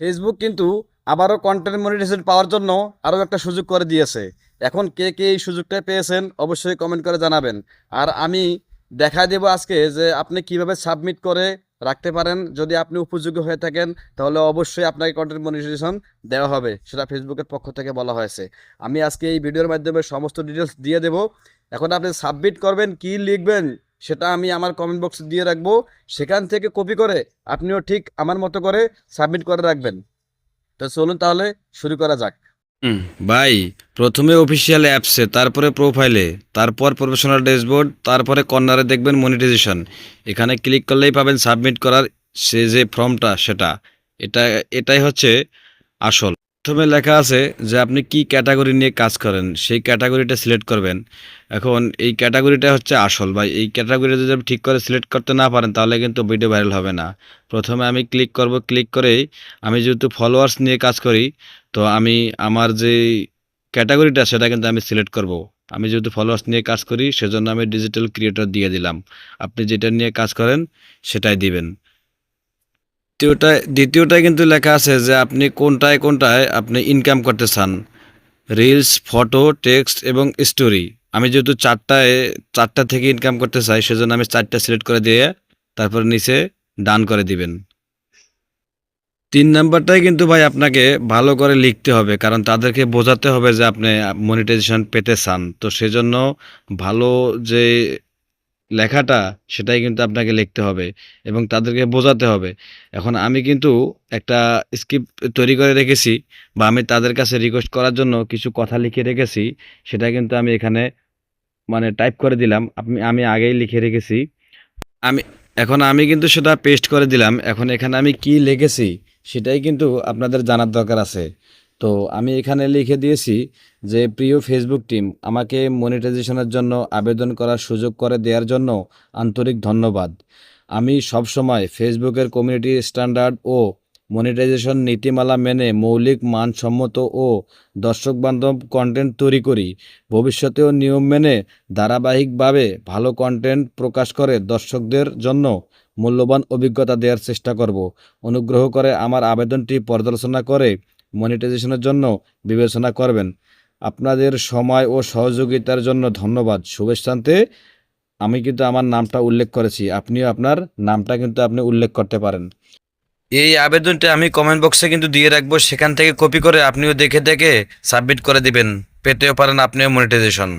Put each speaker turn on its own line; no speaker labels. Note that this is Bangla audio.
ফেসবুক কিন্তু আবারও কন্টেন্ট মনিটাইজেশন পাওয়ার জন্য আরও একটা সুযোগ করে দিয়েছে। এখন কে কে এই সুযোগটা পেয়েছেন অবশ্যই কমেন্ট করে জানাবেন। আর আমি দেখায় দেবো আজকে যে আপনি কিভাবে সাবমিট করে রাখতে পারেন। যদি আপনি উপযোগী হয়ে থাকেন তাহলে অবশ্যই আপনাকে কন্টেন্ট মনিটাইজেশন দেওয়া হবে, সেটা ফেসবুকের পক্ষ থেকে বলা হয়েছে। আমি আজকে এই ভিডিওর মাধ্যমে সমস্ত ডিটেলস দিয়ে দেবো। এখন আপনি সাবমিট করবেন, কি লিখবেন সেটা আমি আমার কমেন্ট বক্সে দিয়ে রাখবো। সেখান থেকে কপি করে আপনিও ঠিক আমার মতো করে সাবমিট করে রাখবেন। তো চলুন তাহলে শুরু করা যাক।
হুম, ভাই, প্রথমে অফিসিয়াল অ্যাপসে, তারপরে প্রোফাইলে, তারপর প্রফেশনাল ড্যাশবোর্ড, তারপরে কর্নারে দেখবেন মনিটাইজেশন। এখানে ক্লিক করলেই পাবেন সাবমিট করার সে যে ফর্মটা, সেটা এটা এটাই হচ্ছে আসল। প্রথমে লেখা আছে যে আপনি কি ক্যাটাগরি নিয়ে কাজ করেন, সেই ক্যাটাগরিটা সিলেক্ট করবেন। এখন এই ক্যাটাগরিটা হচ্ছে আসল ভাই। এই ক্যাটাগরি যদি আপনি ঠিক করে সিলেক্ট করতে না পারেন তাহলে কিন্তু ভিডিও ভাইরাল হবে না। প্রথমে আমি ক্লিক করব, ক্লিক করেই আমি যেহেতু ফলোয়ার্স নিয়ে কাজ করি, তো আমি আমার যে ক্যাটাগরিটা সেটা কিন্তু আমি সিলেক্ট করব। আমি যেহেতু ফলোয়ার্স নিয়ে কাজ করি সেজন্য আমি ডিজিটাল ক্রিয়েটর দিয়ে দিলাম। আপনি যেটা নিয়ে কাজ করেন সেটাই দিবেন। দ্বিতীয়টায় কিন্তু লেখা আছে যে আপনি কোনটায় কোনটায় আপনি ইনকাম করতে চান, রিলস, ফটো, টেক্সট এবং স্টোরি। আমি যেহেতু চারটা থেকে ইনকাম করতে চাই সেজন্য আমি চারটা সিলেক্ট করে দিয়ে তারপর নিচে ডান করে দিবেন। 3 নাম্বারটাই কিন্তু ভাই আপনাকে ভালো করে লিখতে হবে, কারণ তাদেরকে বোঝাতে হবে যে আপনি মনিটাইজেশন পেতে চান। তো সেজন্য ভালো যে লেখাটা সেটাই কিন্তু আপনাকে লিখতে হবে এবং তাদেরকে বোঝাতে হবে। এখন আমি কিন্তু একটা স্ক্রিপ্ট তৈরি করে রেখেছি, বা আমি তাদের কাছে রিকোয়েস্ট করার জন্য কিছু কথা লিখে রেখেছি। সেটা কিন্তু আমি এখানে মানে টাইপ করে দিলাম। আমি আগেই লিখে রেখেছি। আমি আমি কিন্তু সেটা পেস্ট করে দিলাম। এখন এখানে আমি কি লিখেছি সেটাই কিন্তু আপনাদের জানার দরকার আছে। তো আমি এখানে লিখে দিয়েছি যে প্রিয় ফেসবুক টিম, আমাকে মনিটাইজেশনের জন্য আবেদন করার সুযোগ করে দেওয়ার জন্য আন্তরিক ধন্যবাদ। আমি সবসময় ফেসবুকের কমিউনিটি স্ট্যান্ডার্ড ও মনিটাইজেশন নীতিমালা মেনে মৌলিক, মানসম্মত ও দর্শকবান্ধব কন্টেন্ট তৈরি করি। ভবিষ্যতেও নিয়ম মেনে ধারাবাহিকভাবে ভালো কন্টেন্ট প্রকাশ করে দর্শকদের জন্য মূল্যবান অভিজ্ঞতা দেওয়ার চেষ্টা করব। অনুগ্রহ করে আমার আবেদনটি পর্যালোচনা করে মনিটাইজেশনের জন্য বিবেচনা করবেন। আপনাদের সময় ও সহযোগিতার জন্য ধন্যবাদ। শুভেচ্ছান্তে। আমি কিন্তু আমার নামটা উল্লেখ করেছি, আপনিও আপনার নামটা কিন্তু আপনি উল্লেখ করতে পারেন। এই আবেদনটা আমি কমেন্ট বক্সে কিন্তু দিয়ে রাখবো, সেখান থেকে কপি করে আপনিও দেখে দেখে সাবমিট করে দিবেন। পেতেও পারেন আপনিও মনিটাইজেশন।